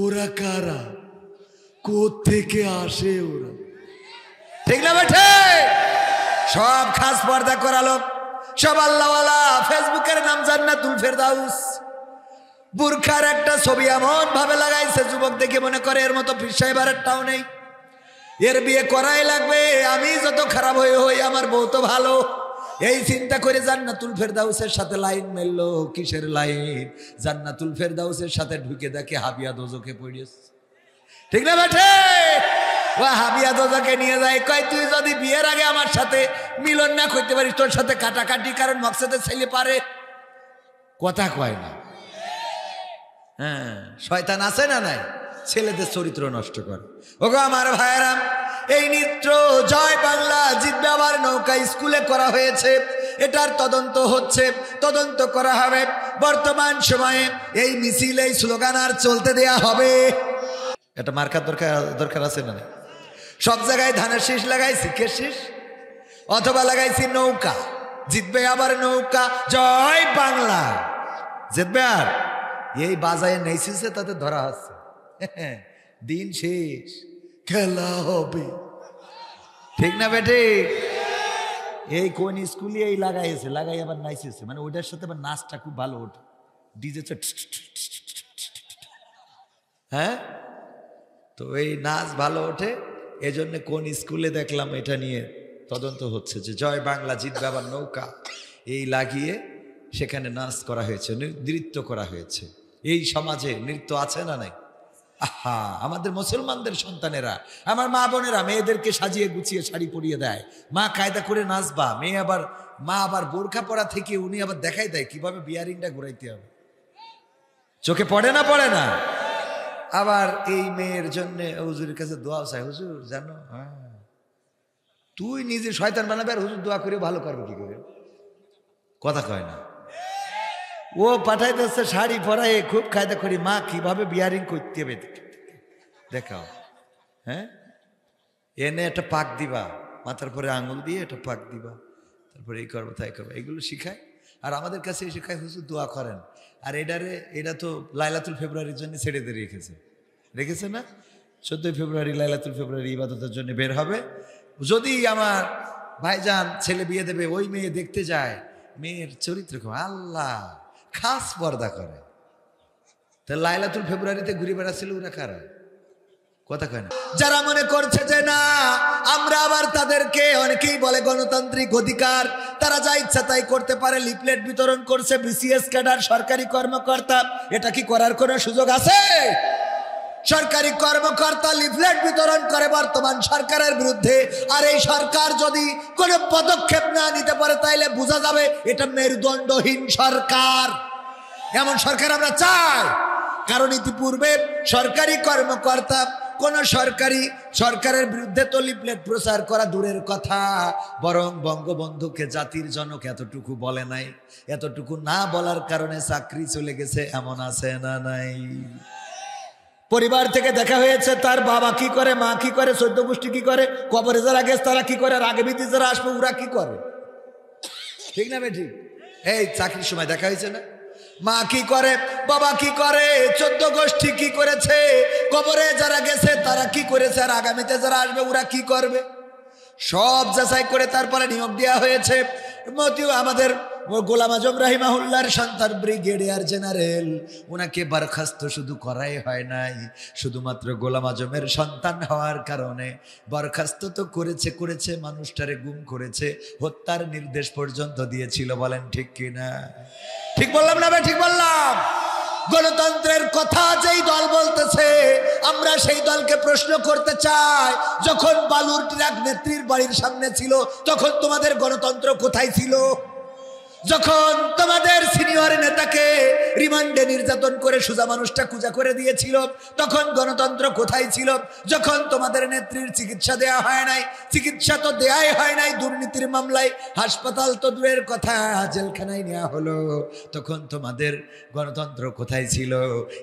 ওরা কারা, কোত্থেকে আসে ওরা? ঠিক না বেঠে? সব খাস পর্দা করালো, সব আল্লাহওয়ালা। ফেসবুকের নাম জান্নাতুল ফেরদাউস। বুরখার একটা ছবি এমন ভাবে লাগাইছে, যুবক দেখে মনে করে এর মতো পীর সাহেবের টাও নেই, এর বিয়ে করাই লাগবে। আমি যত খারাপ হয়ে হই, আমার বউ তো ভালো। এই চিন্তা করে জান্নাতুল ফেরদাউসের সাথে লাইন মেললো। কিসের লাইন? জান্নাতুল ফেরদাউসের সাথে ঢুকে দেখে হাবিয়া দোজখে পড়েছে। ঠিক না বেঠে? ও হাবিয়া দোজখে নিয়ে যায়, কয় তুই যদি বিয়ের আগে আমার সাথে মিলন না করতে পারিস, তোর সাথে কাটাকাটি, কারণ মকসদের ছেলে পারে। কথা কয় না? হ্যাঁ, শয়তান আছে না নাই? ছেলেদের চরিত্র নষ্ট করে। ওগো আমার ভাইয়েরা, এই নৃত্য জয় বাংলা জিতবে আবার নৌকা স্কুলে করা হয়েছে, এটার তদন্ত হচ্ছে, তদন্ত করা হবে। বর্তমান সময়ে এই মিছিল, এই স্লোগান আর চলতে দেয়া হবে। এটা মার্কার দরকার আছে না? সব জায়গায় ধানের শীষ লাগাইছি, কে শীষ? অথবা লাগাইছি নৌকা, জিতবে আবার নৌকা, জয় বাংলা জিতবে। আর এই বাজায় নেইছে, তাতে ধরা আছে, দিন শেষ, খেলা হবে। ঠিক না বেটে? এই কোন স্কুলে এই লাগাইছে, লাগাই আবার নাইছে, মানে ওইটার সাথে আবার নাচটা খুব ভালো ওঠে, ডিজে। হ্যাঁ, তো এই নাচ ভালো ওঠে, এজন্য কোন স্কুলে দেখলাম এটা নিয়ে তদন্ত হচ্ছে যে জয় বাংলা জিতবে আবার নৌকা, এই লাগিয়ে সেখানে নাচ করা হয়েছে, নৃত্য করা হয়েছে। এই সমাজে নৃত্য আছে না নাই? আহা, আমাদের মুসলমানদের সন্তানেরা, আমার মা বোনেরা মেয়েদেরকে সাজিয়ে গুছিয়ে শাড়ি পরিয়ে দেয়, মা কায়দা করে নাচবা, মেয়ে আবার মা আবার বোরখা পরা থেকে উনি আবার দেখাই দেয় কিভাবে বিয়ারিংটা ঘুরাইতে হবে। চোখে পড়ে না? পড়ে না? আবার এই মেয়ের জন্য হুজুরের কাছে দোয়া চাই, হুজুর জানো, হ্যাঁ তুই নিজে শয়তান বানাবে আর হুজুর দোয়া করে ভালো করবে কি করে? কথা কয় না? ও পাঠাইতেছে শাড়ি পরায়, খুব কায়দা করি, মা কিভাবে বিয়ারিং করতে হবে দেখাও। হ্যাঁ, এনে একটা পাক দিবা, মাথার পরে আঙুল দিয়ে একটা পাক দিবা, তারপরে এই করবো তাই করবো, এগুলো শিখায়। আর আমাদের কাছে শেখায় হুজুর দোয়া করেন। আর এটা তো লাইলাতুল ফেব্রুয়ারির জন্য ছেড়ে দিয়ে রেখেছে না? 14 ফেব্রুয়ারি লাইলাতুল ফেব্রুয়ারি ইবাদতের জন্য বের হবে। যদি আমার ভাইজান ছেলে বিয়ে দেবে, ওই মেয়ে দেখতে যায়, মেয়ের চরিত্র আল্লাহ খাস পর্দা করে, তা লাইলাতুল ফেব্রুয়ারিতে ঘুরে বেড়াচ্ছিল ওরা কারা? কথা কয় না? যারা মনে করছে যে না আমরা আবার তাদেরকে, অনেকেই বলে গণতান্ত্রিক অধিকার, তারা যা ইচ্ছা তাই করতে পারে, লিফলেট বিতরণ করছে বিসিএস ক্যাডার সরকারি কর্মকর্তা, এটা কি করার কোনো সুযোগ আছে? সরকারি কর্মকর্তা লিফলেট বিতরণ করে বর্তমান সরকারের বিরুদ্ধে, আর এই সরকার যদি কোনো পদক্ষেপ না নিতে পারে তাইলে বোঝা যাবে এটা মেরুদণ্ডহীন সরকার। এমন সরকার আমরা চাই, কারণ ইতিপূর্বে সরকারি কর্মকর্তা কোন সরকারের বিরুদ্ধে তো লিফলেট প্রচার করা দূরের কথা, বরং বঙ্গবন্ধুকে জাতির জনক এতটুকু বলে নাই। এতটুকু না বলার কারণে চাকরি চলে গেছে, এমন আছে না নাই? পরিবার থেকে দেখা হয়েছে তার বাবা কি করে, মা কি করে, 14 গোষ্ঠী কি করে, কবরে যারা গেছে তারা কি করে, আর আগে বিধি যারা আসবে ওরা কি করে। ঠিক না বেঠি? এই চাকরির সময় দেখা হয়েছে না? মা কি করে, বাবা কি করে, 14 গোষ্ঠী কি করেছে, কবরে যারা গেছে তারা কি করেছে, আর আগামীতে যারা আসবে ওরা কি করবে, সব যাচাই করে তারপরে নিয়োগ দেওয়া হয়েছে। আমাদের গোলাম আজম রাহিমাহুল্লাহর সন্তান ব্রিগেডিয়ার জেনারেল, ওনাকে বরখাস্ত শুধু করাই হয় নাই, শুধুমাত্র গোলাম আজমের সন্তান হওয়ার কারণে বরখাস্ত তো করেছে, মানুষটারে গুম করেছে, হত্যার নির্দেশ পর্যন্ত দিয়েছিল। বলেন ঠিক কিনা? ঠিক বললাম না? ঠিক বললাম? গণতন্ত্রের কথা যেই দল বলতেছে, আমরা সেই দলকে প্রশ্ন করতে চাই, যখন বালুর ট্রাক নেত্রীর বাড়ির সামনে ছিল তখন তোমাদের গণতন্ত্র কোথায় ছিল? যখন তোমাদের সিনিয়র নেতাকে রিমান্ডে নির্যাতন করে সোজা মানুষটা কুজা করে দিয়েছিল তখন গণতন্ত্র কোথায় ছিল? যখন তোমাদের নেত্রীর চিকিৎসা দেয়া হয় নাই, চিকিৎসা তো দেয়াই হয় নাই, দুর্নীতির মামলায় হাসপাতাল তো দূরের কথা জেলখানায় নেওয়া হলো, তখন তোমাদের গণতন্ত্র কোথায় ছিল?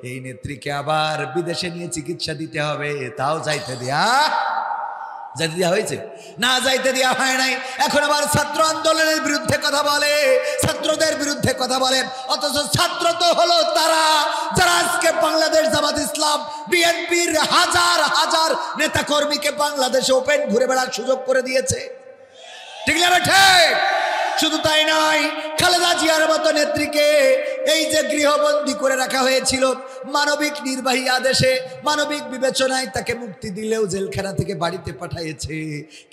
এই নেত্রীকে আবার বিদেশে নিয়ে চিকিৎসা দিতে হবে, তাও যাইতে দেয়া যাইতে দেওয়া হয়েছে? না, যাইতে দেওয়া হয় নাই। এখন আবার ছাত্র আন্দোলনের বিরুদ্ধে কথা বলে, ছাত্রদের বিরুদ্ধে কথা বলে, অথচ ছাত্র তো হলো তারা যারা আজকে বাংলাদেশ জামাত ইসলাম বিএনপির হাজার হাজার নেতা কর্মীকে বাংলাদেশে ওপেন ঘুরে বেড়ার সুযোগ করে দিয়েছে। ঠিক না ঠিক? শুধু তাই নয়, খালেদা জিয়ার মতো নেত্রীকে এই যে গৃহবন্দী করে রাখা হয়েছিল, মানবিক নির্বাহী আদেশে মানবিক বিবেচনায় তাকে মুক্তি দিলেও জেলখানা থেকে বাড়িতে পাঠিয়েছে,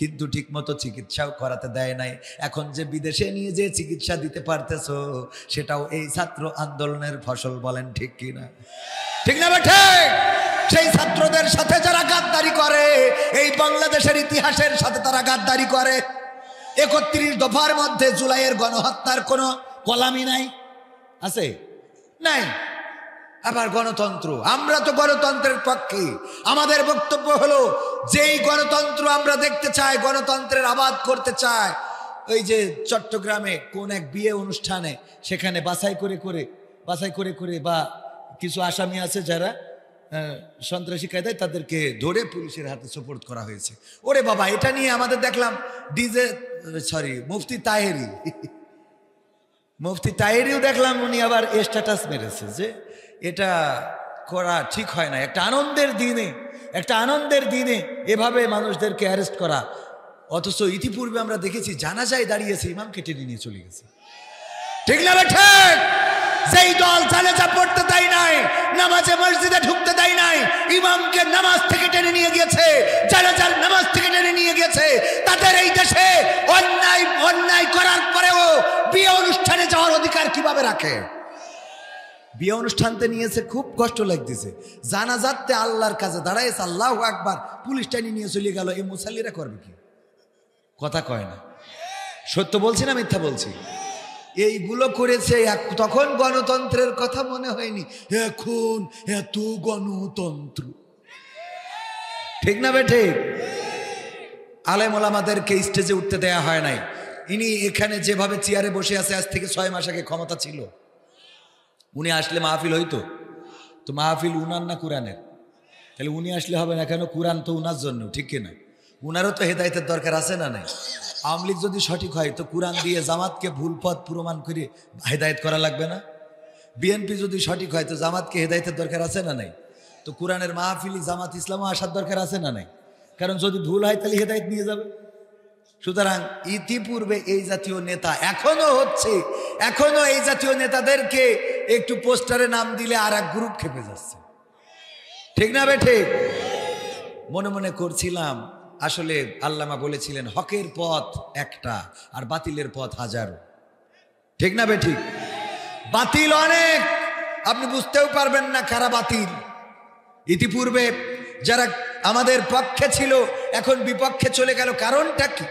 কিন্তু ঠিকমতো চিকিৎসাও করাতে দেয় নাই। এখন যে বিদেশে নিয়ে যে চিকিৎসা দিতে পারতেছো, সেটাও এই ছাত্র আন্দোলনের ফসল। বলেন ঠিক কিনা? ঠিক না ঠিক? সেই ছাত্রদের সাথে যারা গাদ্দারি করে, এই বাংলাদেশের ইতিহাসের সাথে তারা গাদ্দারি করে। 31 দফার মধ্যে জুলাইয়ের গণহত্যার কোনো কলামই নাই, আছে? নাই। আবার গণতন্ত্র, আমরা তো গণতন্ত্রের পক্ষে। আমাদের বক্তব্য হলো, যেই গণতন্ত্র আমরা দেখতে চাই, গণতন্ত্রের আবাদ করতে চাই, ওই যে চট্টগ্রামে কোন এক বিয়ে অনুষ্ঠানে সেখানে বাছাই করে করে বা কিছু আসামি আছে যারা সন্ত্রাসী কায়দায়, তাদেরকে ধরে পুলিশের হাতে সোপর্দ করা হয়েছে। ওরে বাবা, এটা নিয়ে আমাদের দেখলাম মুফতি তাহেরিও দেখলাম, উনি আবার স্ট্যাটাস মেরেছে যে এটা করা ঠিক হয় না। একটা আনন্দের দিনে এভাবে মানুষদেরকে অ্যারেস্ট করা। অথচ ইতিপূর্বে আমরা দেখেছি জানাজায় দাঁড়িয়েছে, ইমামকে টেনে নিয়ে চলে গেছে। ঠিক না ঠিক? যেই দল জানাজা পড়তে দেয় নাই, নামাজে মসজিদে ঢুকতে দেয় নাই, ইমামকে নামাজ থেকে টেনে নিয়ে গিয়েছে, জানাজার নামাজ থেকে টেনে নিয়ে গিয়েছে, তাদের এই দেশে অন্যায় করার পরেও বিয়ে অনুষ্ঠানে যাওয়ার অধিকার কিভাবে রাখে? বিয়ে অনুষ্ঠানতে নিয়েছে, খুব কষ্ট লাগতেছে, জানাজাতে আল্লাহর কাছে দাঁড়াইছে, আল্লাহু আকবার, পুলিশ টেনে নিয়ে চলে গেল। এই মুসাল্লিরা করবে কি? কথা কয় না। সত্য বলছি না মিথ্যা বলছি? এইগুলো করেছে। তখন গণতন্ত্রের কথা মনে হয়নি, এখন এত গণতন্ত্র। ঠিক না বেঠে? আলেম ওলামাদেরকে স্টেজে উঠতে দেয়া হয় নাই। ইনি এখানে যেভাবে চেয়ারে বসে আছে, আজ থেকে 6 মাস আগে ক্ষমতা ছিল। উনি আসলে মাহফিল হইতো? তো মাহফিল উনার না কোরআনের? তাহলে উনি আসলে হবে না কেন? কোরআন তো উনার জন্য, ঠিক কিনা? উনারও তো হেদায়েতের দরকার আছে না নাই? আওয়ামী লীগ যদি সঠিক হয় তো কোরআন দিয়ে জামাতকে ভুল পথ প্রমাণ করে হেদায়েত করা লাগবে না? বিএনপি যদি সঠিক হয় তো জামাতকে হেদায়েতের দরকার আছে না নাই? তো কোরআনের মাহফিলি জামাত ইসলামও আসার দরকার আছে না নাই? কারণ যদি ভুল হয় তাহলে হেদায়েত নিয়ে যাবে। সুতরাং ইতিপূর্বে এই জাতীয় নেতা এখনো হচ্ছে, এখনো এই জাতীয় নেতাদেরকে একটু পোস্টারে নাম দিলে আর এক গ্রুপ খেপে যাচ্ছে। ঠিক না বেঠে? মনে মনে করছিলাম, আসলে আল্লামা বলেছিলেন হকের পথ একটা আর বাতিলের পথ হাজারো। ঠিক না বেঠিক? বাতিল অনেক, আপনি বুঝতেও পারবেন না কারা বাতিল। ইতিপূর্বে যারা আমাদের পক্ষে ছিল এখন বিপক্ষে চলে গেল, কারণটা কি?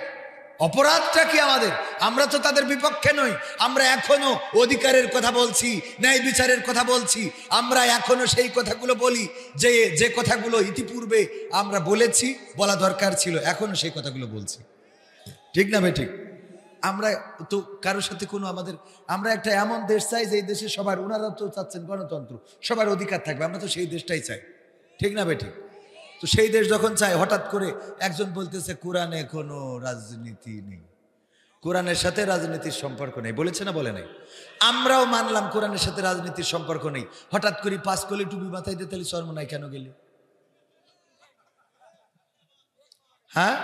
অপরাধটা কি আমাদের? আমরা তো তাদের বিপক্ষে নই, আমরা এখনো অধিকারের কথা বলছি, ন্যায় বিচারের কথা বলছি। আমরা এখনো সেই কথাগুলো বলি যে কথাগুলো ইতিপূর্বে আমরা বলেছি, বলা দরকার ছিল, এখনো সেই কথাগুলো বলছি। ঠিক না ভাই? ঠিক। আমরা তো কারোর সাথে কোনো আমরা একটা এমন দেশ চাই যে এই দেশে সবার, ওনারা তো চাচ্ছেন গণতন্ত্র, সবার অধিকার থাকবে, আমরা তো সেই দেশটাই চাই। ঠিক না ভাই? ঠিক। তো সেই দেশ যখন চাই, হঠাৎ করে একজন বলতেছে কোরআনে কোনো রাজনীতি নেই, কোরআনের সাথে রাজনীতির সম্পর্ক নেই। বলেছে না বলে নাই? আমরাও মানলাম কোরআনের সাথে রাজনীতির সম্পর্ক নেই। হঠাৎ করে 5 কলি টুপি মাথায় দিয়ে তাহলে চরমনায় কেন গেলে? হ্যাঁ,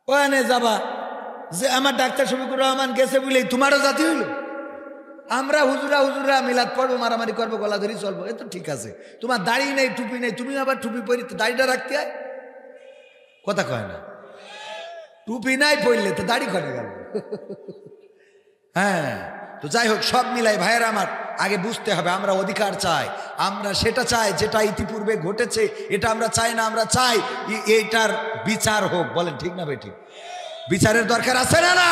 ওখানে যাবা যে আমার ডাক্তার শফিকুর রহমান গেছে বলেই তোমারও জাতি হইল? আমরা হুজুরা মিলাদ পড়বো, মারামারি করবো, গলা ধরি চলবো, এ তো ঠিক আছে। তোমার দাড়ি নেই, টুপি নেই, তুমি আবার টুপি পরি, দাড়িটা রাখতে হয়? কথা কয় না। টুপি নাই পড়লে তো দাড়ি করে গেল। হ্যাঁ, তো যাই হোক, সব মিলাই ভাইয়েরা আমার, আগে বুঝতে হবে আমরা অধিকার চাই, আমরা সেটা চাই যেটা ইতিপূর্বে ঘটেছে, এটা আমরা চাই না। আমরা চাই এইটার বিচার হোক। বলেন ঠিক না ভাই? ঠিক। বিচারের দরকার আছে না না?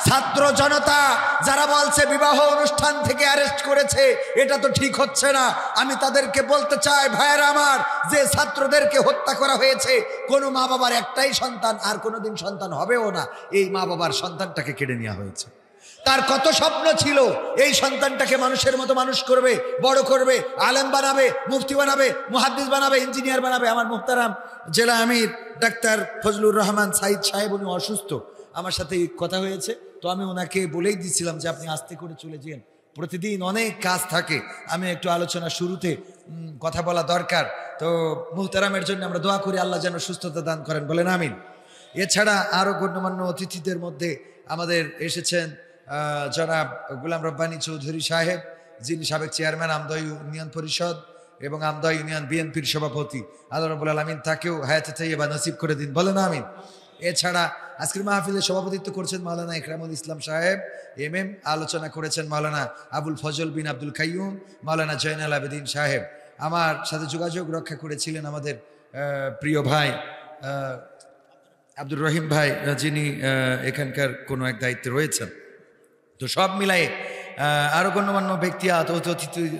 ছাত্র জনতা যারা বলছে বিবাহ অনুষ্ঠান থেকে অ্যারেস্ট করেছে, এটা তো ঠিক হচ্ছে না। আমি তাদেরকে বলতে চাই, ভাইয়েরা আমার, যে ছাত্রদেরকে হত্যা করা হয়েছে, কোনো মা বাবার একটাই সন্তান, আর কোনোদিন সন্তান হবেও না, এই মা বাবার সন্তানটাকে কেড়ে নেওয়া হয়েছে। তার কত স্বপ্ন ছিল, এই সন্তানটাকে মানুষের মতো মানুষ করবে, বড় করবে, আলেম বানাবে, মুফতি বানাবে, মুহাদ্দিস বানাবে, ইঞ্জিনিয়ার বানাবে। আমার মুহতারাম জেলা আমির ডাক্তার ফজলুর রহমান সাইদ সাহেব, উনি অসুস্থ, আমার সাথে কথা হয়েছে, তো আমি ওনাকে বলেই দিচ্ছিলাম যে আপনি আস্তে করে চলে যান, প্রতিদিন অনেক কাজ থাকে, আমি একটু আলোচনা শুরুতে কথা বলা দরকার। তো মুহতারামের জন্য আমরা দোয়া করি, আল্লাহ যেন সুস্থতা দান করেন, বলেন আমিন। এছাড়া আরও গণ্যমান্য অতিথিদের মধ্যে আমাদের এসেছেন জনাব গোলাম রব্বানী চৌধুরী সাহেব, যিনি সাবেক চেয়ারম্যান আমদা ইউনিয়ন পরিষদ এবং আমদা ইউনিয়ন বিএনপির সভাপতি। আল্লাহ রাব্বুল আলামিন তাকেও হায়াতে তাইয়্যিবা নসিব করে দিন, বলেন আমিন। এছাড়া আজকের মাহফিলের সভাপতিত্ব করেছেন মাওলানা ইকরামুল ইসলাম সাহেব MM, আলোচনা করেছেন মাওলানা আবুল ফজল বিন আব্দুল কাইয়ুম, মাওলানা জয়নাল আবেদিন সাহেব। আমার সাথে যোগাযোগ রক্ষা করেছিলেন আমাদের প্রিয় ভাই আব্দুর রহিম ভাই, যিনি এখানকার কোনো এক দায়িত্বে রয়েছেন। তো সব মিলাই আরও গণ্যমান্য ব্যক্তি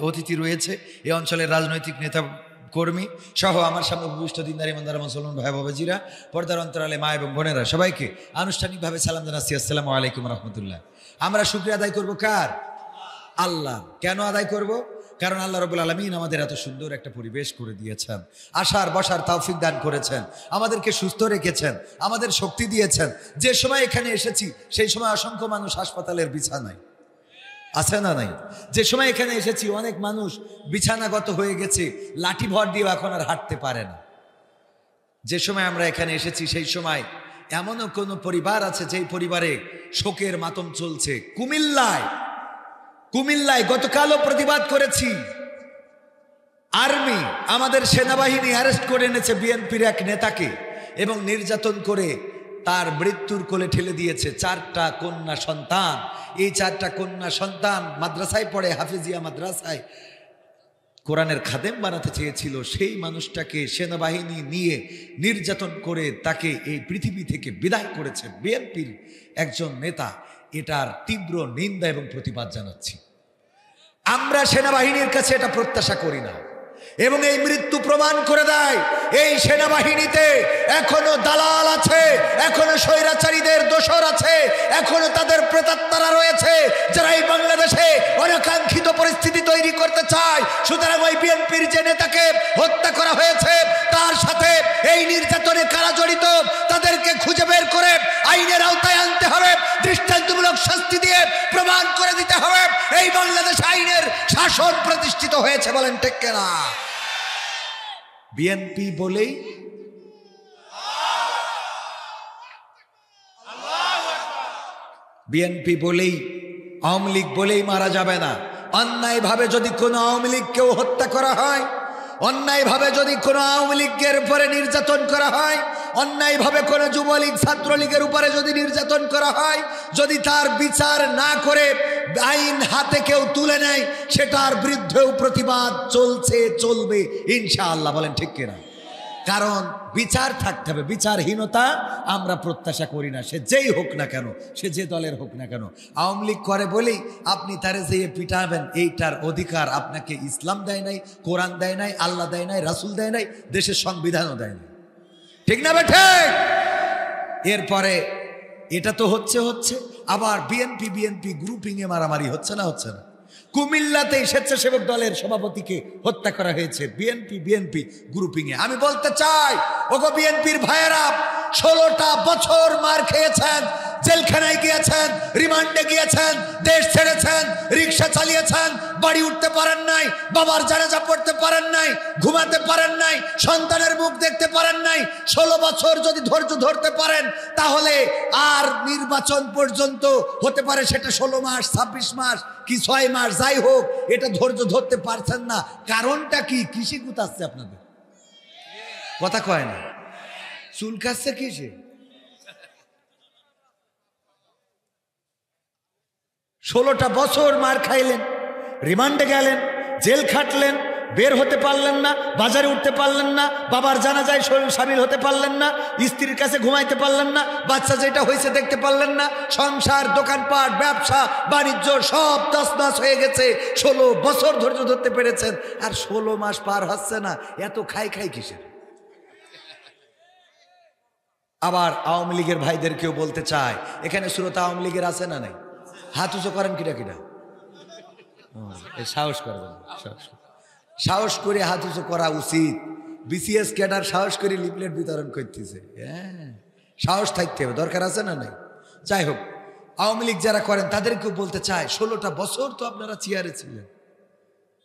অতিথি রয়েছে, এই অঞ্চলের রাজনৈতিক নেতা কর্মী সহ আমার সামনে উপবিষ্ট দিনদার ইমানদার মুসলমান ভাই বাবাজিরা, পর্দার অন্তরালে মা এবং বোনেরা, সবাইকে আনুষ্ঠানিকভাবে সালাম জানাচ্ছি, আসসালামু আলাইকুম রহমতুল্লাহ। আমরা শুকরিয়া আদায় করব কার? আল্লাহ। কেন আদায় করব? কারণ আল্লাহ রাব্বুল আলামিন আমাদের এত সুন্দর একটা পরিবেশ করে দিয়েছেন, আসার বসার তৌফিক দান করেছেন, আমাদেরকে সুস্থ রেখেছেন, আমাদের শক্তি দিয়েছেন। যে সময় এখানে এসেছি সেই সময় অসংখ্য মানুষ হাসপাতালের বিছানায় আছে না নাই? যে সময় এখানে এসেছি অনেক মানুষ বিছানাগত হয়ে গেছে, লাঠি ভর দিয়ে এখন আর হাঁটতে পারে না। যে সময় আমরা এখানে এসেছি সেই সময় এমনও কোনো পরিবার আছে যেই পরিবারে শোকের মাতম চলছে। কুমিল্লায় গতকালও প্রতিবাদ করেছি, আর্মি আমাদের সেনাবাহিনী অ্যারেস্ট করে এনেছে বিএনপির এক নেতাকে এবং নির্যাতন করে তার মৃত্যুর কোলে ঠেলে দিয়েছে। 4টা কন্যা সন্তান, এই 4টা কন্যা সন্তান মাদ্রাসায় পড়ে, হাফিজিয়া মাদ্রাসায় কোরআনের খাদেম বানাতে চেয়েছিল। সেই মানুষটাকে সেনাবাহিনী নিয়ে নির্যাতন করে তাকে এই পৃথিবী থেকে বিদায় করেছে বিএনপির একজন নেতা। এটার তীব্র নিন্দা এবং প্রতিবাদ জানাচ্ছি। আমরা সেনাবাহিনীর কাছে এটা প্রত্যাশা করি না এবং এই মৃত্যু প্রমাণ করে দেয় এই সেনাবাহিনীতে এখনো দালাল আছে, এখনো স্বৈরাচারীদের দোসর আছে, এখনো তাদের প্রেতাত্মারা রয়েছে যারা এই বাংলাদেশে অনাকাঙ্ক্ষিত পরিস্থিতি তৈরি করতে চায়। সুতরাং ওই বিএনপির যে নেতাকে হত্যা করা হয়েছে তার সাথে এই নির্যাতনে কারা জড়িত তাদেরকে খুঁজে বের করে আইনের আওতায় আনতে হবে, দৃষ্টান্তমূলক শাস্তি দিয়ে প্রমাণ করে দিতে হবে এই বাংলাদেশ আইনের শাসন প্রতিষ্ঠিত হয়েছে। বলেন ঠিক কিনা? বিএনপি বলেই আওয়ামী লীগ বলেই মারা যাবে না। অন্যায়ভাবে যদি কোনো আওয়ামী লীগকেও হত্যা করা হয়, অন্যায়ভাবে যদি কোনো আওয়ামী লীগের উপরে নির্যাতন করা হয়, অন্যায়ভাবে কোনো যুবলীগ ছাত্রলীগের উপরে যদি নির্যাতন করা হয়, যদি তার বিচার না করে আইন হাতে কেউ তুলে নেয়, সেটার বিরুদ্ধেও প্রতিবাদ চলবে ইনশাআল্লাহ। বলেন ঠিক কিনা? কারণ বিচার থাকতে হবে, বিচারহীনতা আমরা প্রত্যাশা করি না, সে যেই হোক না কেন, সে যে দলের হোক না কেন। আওয়ামী লীগ করে বলেই আপনি তারে যেয়ে পিটাবেন, এইটার অধিকার আপনাকে ইসলাম দেয় নাই, কোরআন দেয় নাই, আল্লাহ দেয় নাই, রাসূল দেয় নাই, দেশের সংবিধানও দেয় নাই। ঠিক না বেঠে? এরপরে এটা তো হচ্ছে আবার বিএনপি গ্রুপিংয়ে মারামারি হচ্ছে না? কুমিল্লাতে স্বেচ্ছাসেবক দলের সভাপতিকে হত্যা করা হয়েছে বিএনপি গ্রুপিংয়ে। আমি বলতে চাই, ওগো বিএনপির ভাইয়েরা, 16টা বছর মার খেয়েছেন, জেলখানায় গিয়েছেন, রিমান্ডে গিয়েছেন, দেশ ছেড়েছেন, রিক্সা চালিয়েছেন, বাড়ি উঠতে পারেন নাই, বাবার জানাজা পড়তে পারেন নাই, ঘুমাতে পারেন নাই, সন্তানের মুখ দেখতে পারেন নাই। 16 বছর যদি ধৈর্য ধরতে পারেন তাহলে আর নির্বাচন পর্যন্ত হতে পারে সেটা 16 মাস, 26 মাস কি 6 মাস, যাই হোক, এটা ধৈর্য ধরতে পারছেন না। কারণটা কি? কৃষি কুতাচ্ছে আপনাদের, কথা কয় না, চুল কাচ্ছে কিসে? 16টা বছর মার খাইলেন, রিমান্ডে গেলেন, জেল খাটলেন, বের হতে পারলেন না, বাজারে উঠতে পারলেন না, বাবার জানাজায় শামিল হতে পারলেন না, স্ত্রীর কাছে ঘুমাইতে পারলেন না, বাচ্চা যেটা হয়েছে দেখতে পারলেন না, সংসার, দোকানপাট, ব্যবসা বাণিজ্য সব তছনছ হয়ে গেছে। 16 বছর ধৈর্য ধরতে পেরেছেন, আর 16 মাস পার হচ্ছে না, এত খাই কিসের? আবার আওয়ামী লীগের ভাইদেরকেও বলতে চায়, এখানে সুরত আওয়ামী লীগের আছে না নাই? হাত উঁচু করেন কিটা কিটা, সাহস করবেন, সাহস করে হাত উঁচু করা উচিত। বিসিএস ক্যাডার সাহস করে লিফলেট বিতরণ করতেছে, হ্যাঁ সাহস থাকতে হবে, দরকার আছে না নাই? যাই হোক, আওয়ামী লীগ যারা করেন তাদেরকেও বলতে চায়, 16টা বছর তো আপনারা চেয়ারে ছিলেন,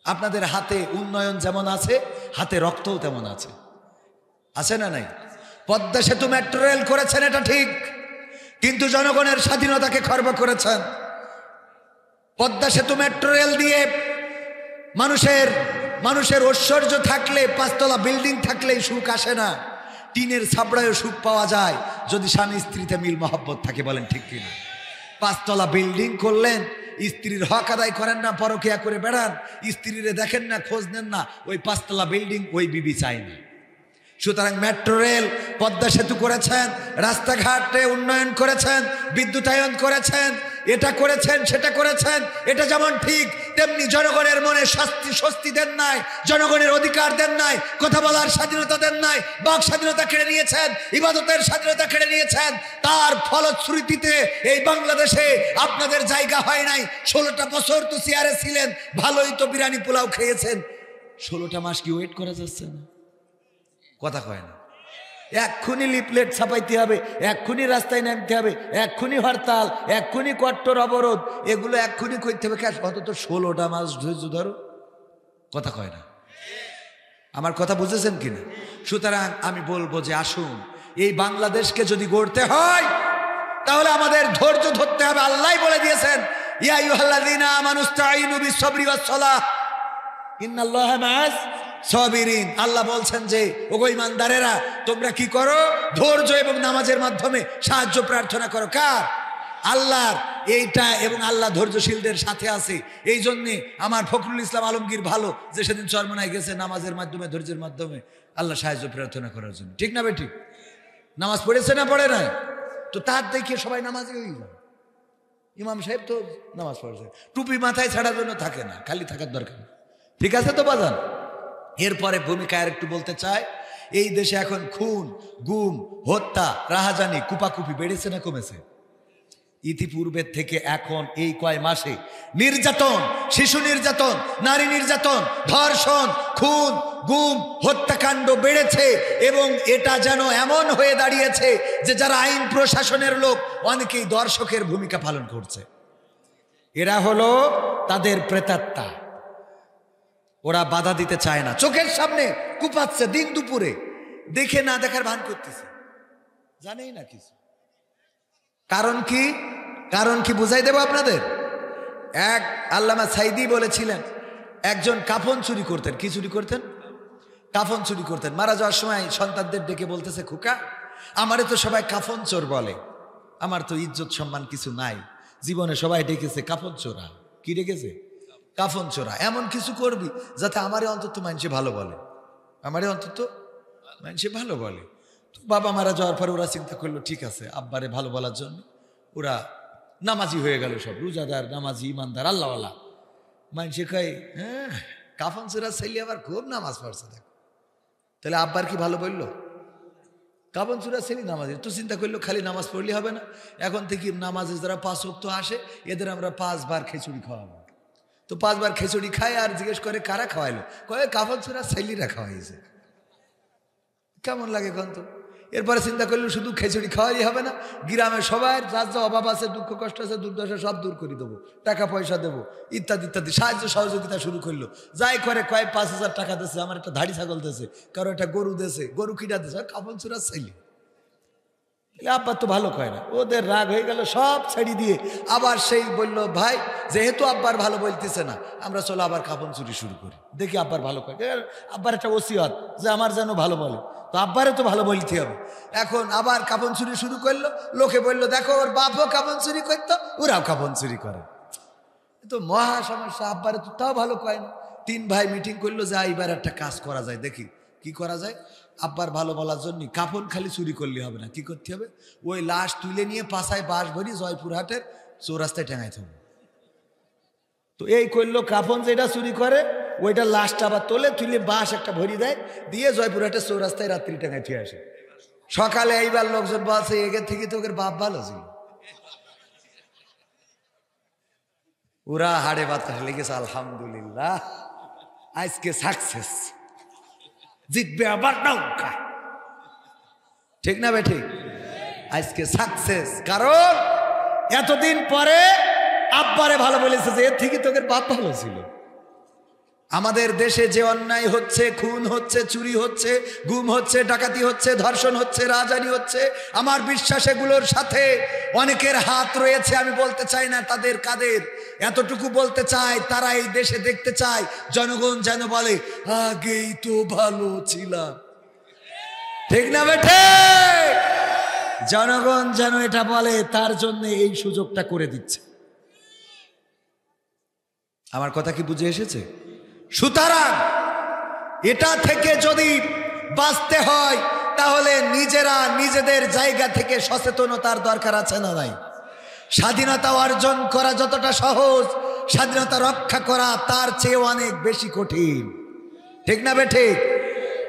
আপনাদের হাতে উন্নয়ন যেমন আছে, হাতে রক্তও তেমন আছে, আছে না নাই? পদ্মা সেতু মেট্রো রেল করেছেন, এটা ঠিক, কিন্তু জনগণের স্বাধীনতাকে খর্ব করেছেন। পদ্মা সেতু মেট্রো রেল দিয়ে মানুষের ঐশ্বর্য থাকলে, 5 তলা বিল্ডিং থাকলেই সুখ আসে না, টিনের ছাপড়ায়ও সুখ পাওয়া যায় যদি স্বামী স্ত্রীতে মিল মহব্বত থাকে, বলেন ঠিক কিনা? 5 তলা বিল্ডিং করলেন, স্ত্রীর হক আদায় করেন না, পরকিয়া করে বেড়ান, স্ত্রীরে দেখেন না, খোঁজ নেন না, ওই 5 তলা বিল্ডিং ওই বিবি চাই না। সুতরাং মেট্রো রেল, পদ্মা সেতু করেছেন, রাস্তাঘাটে উন্নয়ন করেছেন, বিদ্যুতায়ন করেছেন, এটা করেছেন সেটা করেছেন, এটা যেমন ঠিক তেমনি জনগণের মনে স্বস্তি দেন নাই, জনগণের অধিকার দেন নাই, কথা বলার স্বাধীনতা দেন নাই, বাক স্বাধীনতা কেড়ে নিয়েছেন, ইবাদতের স্বাধীনতা কেড়ে নিয়েছেন। তার ফলশ্রুতিতে এই বাংলাদেশে আপনাদের জায়গা হয় নাই। 16টা বছর তো চেয়ারে ছিলেন, ভালোই তো বিরিয়ানি পোলাও খেয়েছেন, 16টা মাস কি ওয়েট করা যাচ্ছে না? কথা কয় না। এক্ষুনি লিফলেট ছাপাইতে হবে, এক্ষুনি রাস্তায় নামতে হবে, এক্ষুনি হরতাল, এক্ষুনি কট্টর অবরোধ, এগুলো এক্ষুনি করতে হবে। অন্তত 16টা মাস ধৈর্য ধরো, কথা কয় না। আমার কথা বুঝেছেন কিনা? সুতরাং আমি বলবো যে আসুন, এই বাংলাদেশকে যদি গড়তে হয় তাহলে আমাদের ধৈর্য ধরতে হবে। আল্লাহ বলে দিয়েছেন, ইয়া আইয়ুহাল্লাযীনা আমানুস্তাঈনু বিস-সাবরি ওয়াস-সালাহ ইন্নাল্লাহা মা'আস সাবিরিন। আল্লাহ বলছেন যে ওগো ঈমানদারেরা, তোমরা কি করো? ধৈর্য এবং নামাজের মাধ্যমে সাহায্য প্রার্থনা করো। কার? আল্লাহর। এইটা এবং আল্লাহ ধৈর্যশীলদের সাথে আছে। এই জন্যে আমার ফখরুল ইসলাম আলমগীর ভালো যে সেদিন চরমনায় গেছে নামাজের মাধ্যমে, ধৈর্যের মাধ্যমে আল্লাহ সাহায্য প্রার্থনা করার জন্য। ঠিক না বেঠিক? নামাজ পড়েছে না পড়ে নাই? তো তার দেখে সবাই নামাজে হয়ে যায়। ইমাম সাহেব তো নামাজ পড়েছে, টুপি মাথায় ছাড়ার জন্য থাকে না, খালি থাকার দরকার। ঠিক আছে তো বাজান? এরপরে ভূমিকা আর একটু বলতে চাই, এই দেশে এখন খুন, গুম, হত্যা, রাহাজানি, কুপাকুপি বেড়েছে না কমেছে? ইতিপূর্বের থেকে এখন এই কয় মাসে নির্যাতন, শিশু নির্যাতন, নারী নির্যাতন, ধর্ষণ, খুন, গুম, হত্যাকাণ্ড বেড়েছে। এবং এটা যেন এমন হয়ে দাঁড়িয়েছে যে যারা আইন প্রশাসনের লোক অনেকেই দর্শকের ভূমিকা পালন করছে। এরা হলো তাদের প্রেতাত্মা, ওরা বাধা দিতে চায় না, চোখের সামনে কুপাচ্ছে, দিন দুপুরে দেখে না দেখার ভান করতেছে, জানেই না কিছু। কারণ কি? কারণ কি বুঝাই দেব আপনাদের। এক আল্লামা সাইদি বলেছিলেন, একজন কাফন চুরি করতেন। কি চুরি করতেন? কাফন চুরি করতেন। মারা যাওয়ার সময় সন্তানদের ডেকে বলতেছে, খোকা আমারে তো সবাই কাফন চোর বলে, আমার তো ইজ্জত সম্মান কিছু নাই, জীবনে সবাই ডেকেছে কাফন চোরা। কি ডেকেছে? কাফন চোরা। এমন কিছু করবি যাতে আমারে অন্তত মানুষে ভালো বলে, আমারে অন্তত মানুষে ভালো বলে। তো বাবা মারা যাওয়ার পরে ওরা চিন্তা করলো, ঠিক আছে, আব্বারে ভালো বলার জন্য ওরা নামাজি হয়ে গেল, সব রোজাদার, নামাজি, ইমানদার, আল্লাহওয়ালা। মানুষে কয়, হ্যাঁ কাফন চোরা ছেলে আবার খুব নামাজ পড়ছে, দেখ। তাহলে আব্বার কি ভালো বললো? কাফন চোরা ছেলে নামাজি। তো চিন্তা করলো খালি নামাজ পড়লে হবে না, এখন থেকে নামাজে যারা 5 ওয়াক্ত আসে এদের আমরা 5 বার খিচুড়ি খাওয়াবো। তো 5 বার খিচুড়ি খায় আর জিজ্ঞেস করে কারা খাওয়াইলো? কয়ে কাফন চোরা ছেলেরা খাওয়াইছে। কেমন লাগে কন্ত? এরপরে চিন্তা করলো শুধু খিচুড়ি খাওয়াই হবে না, গ্রামে সবাই যার যা অভাব আছে, দুঃখ কষ্ট আছে, দুর্দশা সব দূর করে দেবো, টাকা পয়সা দেবো, ইত্যাদি ইত্যাদি সাহায্য সহযোগিতা শুরু করলো। যাই করে কয়েক 5,000 টাকা দিয়েছে, আমার একটা ধাড়ি ছাগল দিয়েছে, কারো একটা গরু দিয়েছে, গরু কিটা দিয়েছে, কাফন চোরা ছেলে। আব্বা তো ভালো কয় না, ওদের রাগ হয়ে গেল, সব ছেড়ে দিয়ে আবার সেই বললো, ভাই যেহেতু আব্বার ভালো বলতেছে না, আমরা চলো আবার কাফন চুরি শুরু করি, দেখি আব্বার ভালো কয়। আব্বার একটা ওসিয়ত যে আমার যেন ভালো বলে, তো আব্বারে তো ভালো বলতে হবে। এখন আবার কাফন চুরি শুরু করলো। লোকে বললো, দেখো ওর বাপও কাফন চুরি করতো, ওরাও কাফন চুরি করে। তো মহা সমস্যা, আব্বারে তো তাও ভালো কয় না। 3 ভাই মিটিং করলো যে এইবার একটা কাজ করা যায়, দেখি কি করা যায়। আব্বার ভালো বলার জন্য কাফন খালি চুরি করলে হবে না, কি করতে হবে? ওই লাশ তুলে নিয়ে পাশায় বাঁশ ভরি জয়পুরহাটের চৌরাস্তায় টেঙাইতে হবে। তো এই করলো, কাফন যেটা চুরি করে ওইটা লাশটা আবার তুলে বাঁশ একটা ভরি দেয়, দিয়ে জয়পুরহাটের চৌরাস্তায় রাত্রি টেঙাইতে আসে। সকালে এইবার লোকজন বলছে, এগের থেকে তো ওদের বাপ ভালো ছিল। ওরা হাড়ে বাতাস লেগেছে, আলহামদুলিল্লাহ আজকে সাকসেস, জিতবে আবার নৌকা। ঠিক না বে ঠিক? আজকে সাকসেস, কারণ এতদিন পরে আব্বারে ভালো বলেছে যে এর থেকে তোদের বাপ ভালো ছিল। আমাদের দেশে যে অন্যায় হচ্ছে, খুন হচ্ছে, চুরি হচ্ছে, গুম হচ্ছে, ডাকাতি হচ্ছে, ধর্ষণ হচ্ছে, রাজধানী হচ্ছে, আমার বিশ্বাস এগুলোর সাথে অনেকের হাত রয়েছে। আমি বলতে চাই না তাদের কাদের, এতটুকু বলতে চাই তারা এই দেশে দেখতে চায় জনগণ যেন বলে আগেই তো ভালো ছিলাম। ঠিক না বেঠে? জনগণ যেন এটা বলে, তার জন্য এই সুযোগটা করে দিচ্ছে। আমার কথা কি বুঝে এসেছে? সুতরাং এটা থেকে যদি বাঁচতে হয় তাহলে নিজেরা নিজেদের জায়গা থেকে সচেতনতার দরকার আছে না নাই? স্বাধীনতা অর্জন করা যতটা সহজ, স্বাধীনতা রক্ষা করা তার চেয়ে অনেক বেশি কঠিন। ঠিক না বেঠে?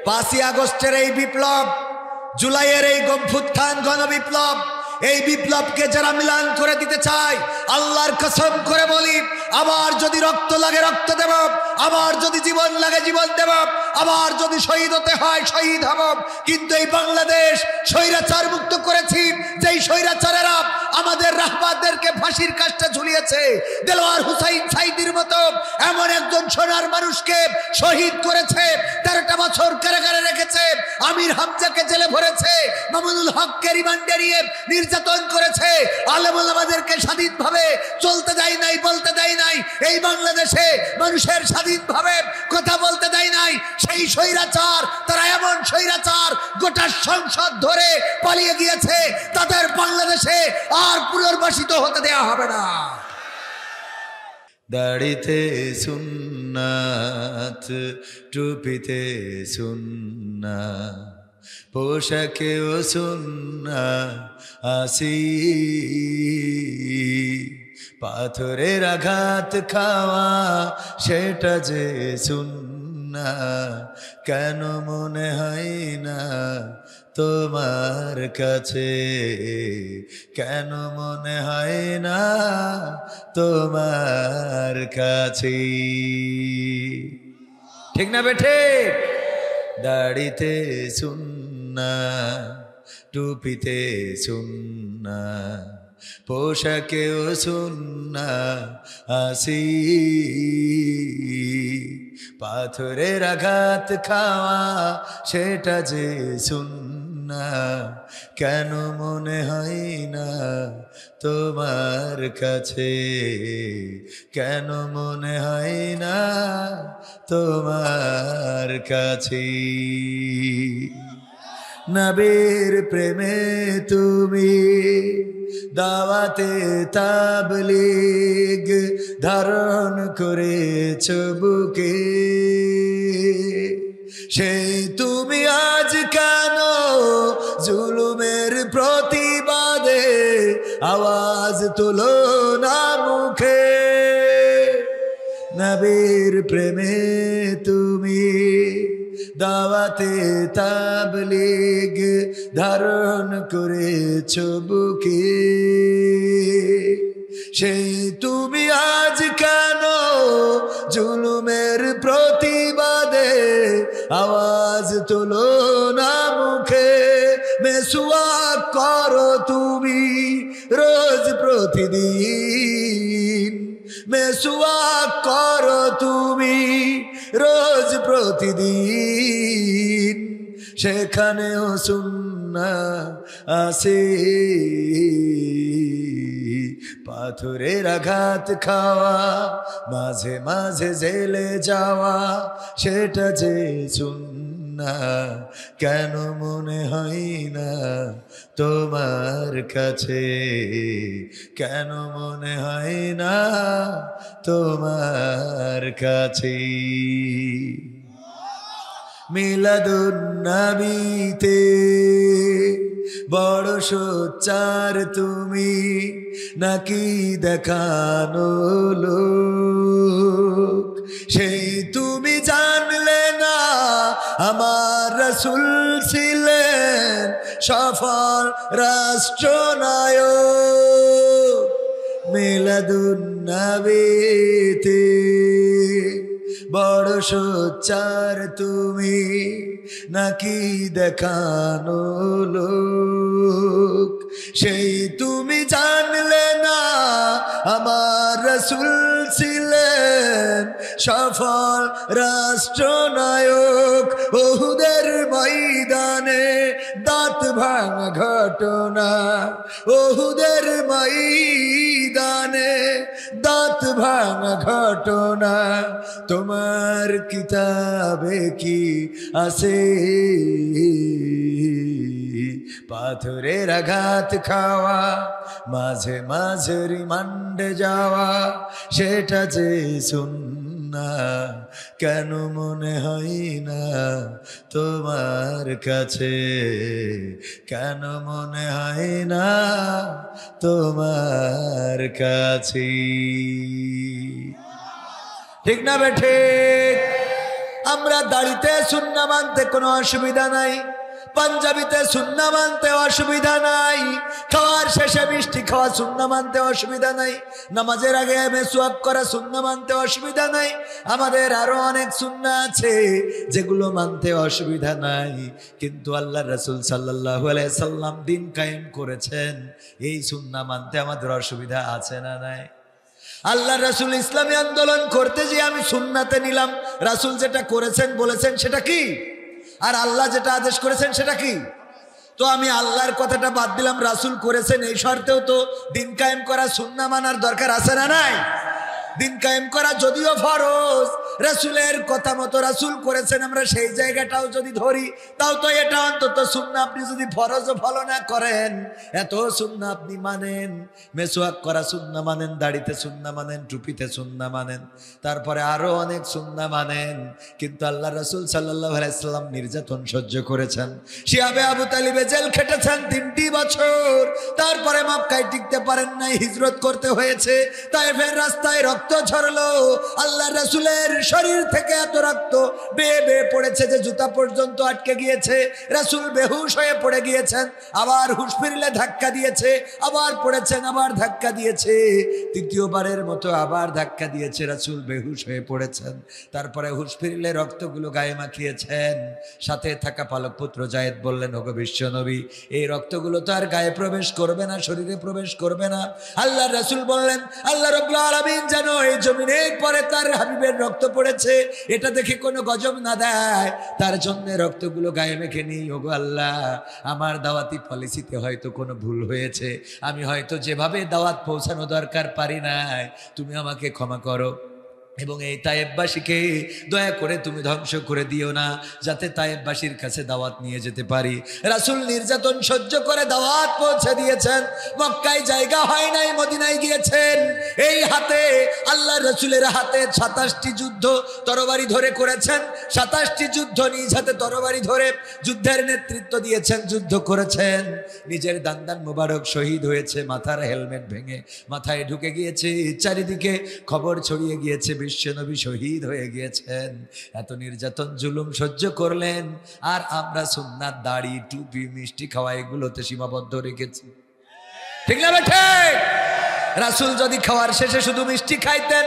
5ই আগস্টের এই বিপ্লব, জুলাইয়ের এই গণঅভ্যুত্থান, গণবিপ্লব, এই বিপ্লবকে যারা মিলান করে দিতে চায়, আল্লাহর কসম করে বলি, আবার যদি রক্ত লাগে রক্ত দেব, আবার যদি জীবন লাগে জীবন দেব, আবার যদি শহীদ হতে হয় শহীদ হব। কিন্তু এই বাংলাদেশ স্বৈরাচার মুক্ত করেছি, যেই স্বৈরাচারেরা আমাদের রাহবারদেরকে ফাঁসির কাস্টে ঝুলিয়েছে, দেলোয়ার হুসাইন সাইদির মতো এমন একজন সোনার মানুষকে শহীদ করেছে, 13টা বছর কারাগারে রেখেছে, আমির হামজাকে জেলে ভরেছে, মামুনুল হককে রিমান্ডে নিয়ে নির্যাতন করেছে, আলেম ওলামাদেরকে স্বাধীনভাবে চলতে দেয় নাই, বলতে দেয় নাই, এই বাংলাদেশে মানুষের স্বাধীনভাবে কথা বলতে দেয় নাই। সেই স্বৈরাচার, তারা এমন স্বৈরাচার গোটা সংসদ ধরে পালিয়ে গিয়েছে, তাদের বাংলাদেশে আর পুনর্বাসিত হতে দেওয়া হবে না। দাড়িতে সুন্নাত, টুপিতে সুন্নাত, পোশাকেও সুন্নাত আসি, পাথরের আঘাত খাওয়া সেটা যে সুন্নাত, কেন মনে হয় না তোমার কাছে, কেন মনে হয় না তোমার কাছে? ঠিক না বেঠে? দাড়িতে সুন্নাত, টুপিতে সুন্নাত, পোশাকেও সুন্নাত আসি, পাথরের আঘাত খাওয়া সেটা যে সুন্নাত, কেন মনে হয় না তোমার কাছে, কেন মনে হয় না তোমার কাছে? নবীর প্রেমে তুমি দাওয়াতে তাবলীগ ধারণ করেছ বুকে, সেই তুমি আজ কেন জুলুমের প্রতিবাদে আওয়াজ তুলো না মুখে? নবীর প্রেমে তুমি দাওয়াতে তাবলীগ ধারণ করেছ বুকে, সেই তুমি আজ কেন জুলুমের প্রতিবাদে আওয়াজ তুলো না মুখে? মেসওয়াক করো তুমি রোজ প্রতিদিন, মেসওয়াক করো তুমি রোজ প্রতিদিন, সেখানেও সুন্নাত আছে, পাথরের আঘাত খাওয়া, মাঝে মাঝে জেলে যাওয়া সেটা যে সুন্নাত, কেন মনে হয় না তোমার কাছে, কেন মনে হয় না তোমার কাছে? মিলাদুন নবীতে বড় সোচ্চার তুমি, নাকি দেখানো লোক? সেই তুমি জানলে না আমার রাসূল ছিলেন সফল রাষ্ট্রনায়ক, মিলাদুন নবীতে বড় সোচ্চার তুমি নাকি দেখানো লোক সেই তুমি জানলে না আমার রাসূল ছিলেন সফল রাষ্ট্রনায়ক উহুদের ময়দানে দাঁত ভাঙা ঘটনা উহুদের ময়দানে দাঁত ভাঙা ঘটনা তোমার কিতাবে কি আছে পাথরের আঘাত খাওয়া মাঝে মাঝে রিমান্ডে যাওয়া সেটা যে সুন্নাহ কেন মনে হয় না তোমার কাছে কেন মনে হয় না তোমার কাছে ঠিক না বেঠে আমরা দাড়িতে সুন্নাহ মানতে কোনো অসুবিধা নাই পাঞ্জাবিতে সুন্নাহ মানতে অসুবিধা নাই খাওয়ার শেষে মিষ্টি খাওয়া সুন্নাহ মানতে অসুবিধা নাই নামাজের আগে মেসওয়াক করা সুন্নাহ মানতে অসুবিধা নাই আমাদের আরো অনেক সুন্নাহ আছে যেগুলো মানতে অসুবিধা নাই কিন্তু আল্লাহর রাসূল সাল্লাল্লাহু আলাইহি সাল্লাম দিন কায়েম করেছেন এই সুন্নাহ মানতে আমাদের অসুবিধা আছে না নাই আল্লাহ রাসূল ইসলামী আন্দোলন করতে যে আমি সুন্নাতে নিলাম রাসূল যেটা করেছেন বলেছেন সেটা কি আর আল্লাহ যেটা আদেশ করেছেন সেটা কি তো আমি আল্লাহর কথাটা বাদ দিলাম রাসূল করেছেন এই শর্তেও তো দিন কায়েম করা সুন্নাহ মানার দরকার আছে না নাই দিন কায়েম করা যদিও ফরজ রাসূলের কথা মতো রাসূল করেছেন আমরা সেই জায়গাটাও যদি ধরি তাও তো এটা অন্তত সুন্নাহ আপনি যদি ফরজও ফলো না করেন এত সুন্নাহ আপনি মানেন মেসওয়াক করা সুন্নাহ মানেন দাড়িতে সুন্নাহ মানেন টুপিতে সুন্নাহ মানেন তারপরে আরো অনেক সুন্নাহ মানেন কিন্তু আল্লাহ রাসূল সাল্লাল্লাহু আলাইহি সাল্লাম নির্যাতন সহ্য করেছেন শিহাবে আবু তালিবে জেল খেটেছেন 3টি বছর তারপরে মক্কায় টিকতে পারেন নাই হিজরত করতে হয়েছে তায়েফের রাস্তায় রক্ত ঝরলো আল্লাহ রাসূলের শরীর থেকে এত রক্ত বেয়ে বেয়ে পড়েছে যে জুতা পর্যন্ত আটকে গিয়েছে রাসূল বেহুশ হয়ে পড়ে গিয়েছেন আবার হুঁশ ফিরলে ধাক্কা দিয়েছে আবার পড়েছেন আবার ধাক্কা দিয়েছে তৃতীয়বারের মতো আবার ধাক্কা দিয়েছে রাসূল বেহুশ হয়ে পড়েছেন তারপরে হুঁশ ফিরলে রক্তগুলো গায়ে মাখিয়েছেন সাথে থাকা পালক পুত্র যায়েদ বললেন ওগো বিশ্বনবী এই রক্তগুলো তো আর গায়ে প্রবেশ করবে না শরীরে প্রবেশ করবে না আল্লাহর রাসূল বললেন আল্লাহ রাব্বুল আলামিন যেন এই জমিনের পরে তার হাবিবের রক্ত পড়েছে এটা দেখে কোনো গজব না দেয় তার জন্য রক্তগুলো গায়ে মেখে নিই ওগো আল্লাহ আমার দাওয়াতি পলিসিতে হয়তো কোনো ভুল হয়েছে আমি হয়তো যেভাবে দাওয়াত পৌঁছানো দরকার পারি নাই তুমি আমাকে ক্ষমা করো এবং এই তায়েববাসীকে দয়া করে তুমি ধ্বংস করে দিও না যাতে তায়েববাসীর কাছে দাওয়াত নিয়ে যেতে পারি রাসূল নির্যাতন সহ্য করে দাওয়াত পৌঁছে দিয়েছেন মক্কায় জায়গা হয় নাই মদিনায় গিয়েছেন এই হাতে আল্লাহর রাসূলের হাতে 27টি যুদ্ধ তরবারি ধরে করেছেন 27টি যুদ্ধ নিজ হাতে তরবারি ধরে যুদ্ধের নেতৃত্ব দিয়েছেন যুদ্ধ করেছেন নিজের দান্দান মোবারক শহীদ হয়েছে মাথার হেলমেট ভেঙে মাথায় ঢুকে গিয়েছে চারিদিকে খবর ছড়িয়ে গিয়েছে বিশ্বনবী শহীদ হয়ে গিয়েছেন এত নির্যাতন জুলুম সহ্য করলেন আর আমরা সুন্নাত দাড়ি টুপি মিষ্টি খাওয়া এগুলোতে সীমাবদ্ধ রেখেছি ঠিক না ঠিক রাসূল যদি খাওয়ার শেষে শুধু মিষ্টি খাইতেন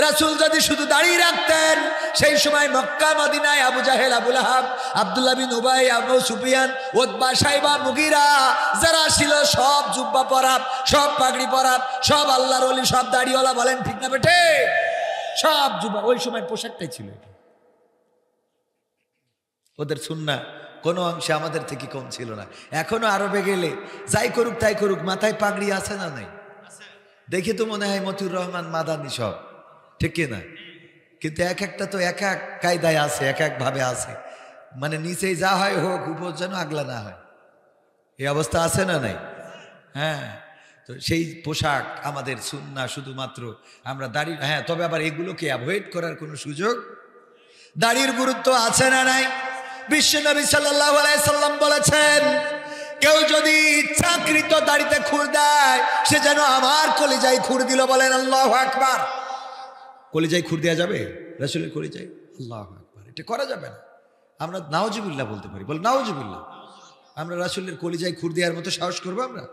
রাসূল যদি শুধু দাঁড়িয়ে রাখতেন সেই সময় মক্কা মদিনায় আবু জাহেল আবু লাহাব আব্দুল্লাহ বিন উবাই আবু সুফিয়ান উতবা সাইবা মুগিরা যারা ছিল সব জুব্বা পরা সব পাগড়ি পরা সব আল্লাহর ওলি সব দাড়িওয়ালা বলেন ঠিক না বেটে সব জুব্বা ওই সময় পোশাকটাই ছিল ওদের সুন্নাহ কোনো অংশে আমাদের থেকে কম ছিল না এখনো আরবে গেলে যাই করুক তাই করুক মাথায় পাগড়ি আছে না নাই দেখে তো মনে হয় মতিউর রহমান মাদানি সব ঠিক না কিন্তু এক একটা তো এক এক কায়দায় আছে এক এক ভাবে আছে মানে নিচেই যা হয় হোক উপর যেন আগলা না হয় এই অবস্থা আছে না নাই হ্যাঁ তো সেই পোশাক আমাদের সুন্নাহ শুধুমাত্র আমরা দাড়ি হ্যাঁ তবে আবার এগুলোকে অ্যাভয়েড করার কোনো সুযোগ দাড়ির গুরুত্ব আছে না নাই বিশ্বনবী সাল্লাল্লাহু আলাইহি সাল্লাম বলেছেন কেউ যদি ইচ্ছাকৃত দাড়িতে খুর দেয় সে যেন আমার কলিজায় খুর দিল বলেন আল্লাহু আকবার কলিজায় খুর দেওয়া যাবে রাসূলের কলিজায় আল্লাহু আকবার এটা করা যাবে না আমরা নাউজুবিল্লাহ বলতে পারি বল নাউজুবিল্লাহ আমরা রাসূলের কলিজায় খুর দেওয়ার মতো সাহস করবো আমরা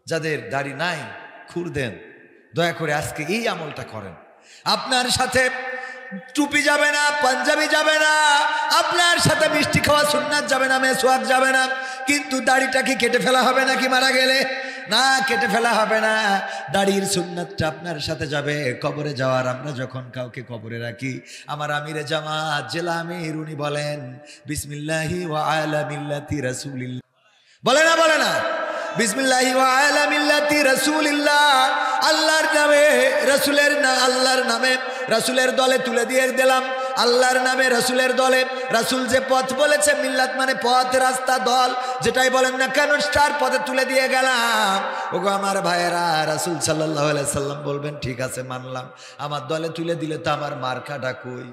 যাদের দাড়ি নাই খুর দেন, দয়া করে আজকে এই আমলটা করেন। আপনার সাথে টুপি যাবে না, পাঞ্জাবি যাবে না, আপনার সাথে মিষ্টি খাওয়া সুন্নাত যাবে না, মেসওয়াক যাবে না, কিন্তু দাড়িটা কি কেটে ফেলা হবে নাকি মারা গেলে? না, কেটে ফেলা হবে না। দাড়ির সুন্নাতটা আপনার সাথে যাবে। কবরে যাওয়ার আমরা যখন কাউকে কবরে রাখি, আমার আমিরে জামাত জেলা আমির উনি বলেন বিসমিল্লাহি ওয়া আলা মিল্লাতি রাসূলিল্লাহ, বলে না বলে না, বিসমিল্লাহি ওয়া আলা মিল্লাতি রাসূলিল্লাহ, আল্লাহর নামে রাসূলের না, আল্লাহর নামে রাসূলের দলে তুলে দিয়ে দিলাম, আল্লাহর নামে রাসূলের দলে। রাসূল যে পথ বলেছে, মিল্লাত মানে পথ, রাস্তা, দল, যেটাই বলেন না কেন, তার পথে তুলে দিয়ে গেলাম। ওগো আমার ভাইয়েরা, রাসূল সাল্লাল্লাহু আলাইহি সাল্লাম বলবেন ঠিক আছে মানলাম, আমার দলে তুলে দিলে তো আমার মার্কাটা কই?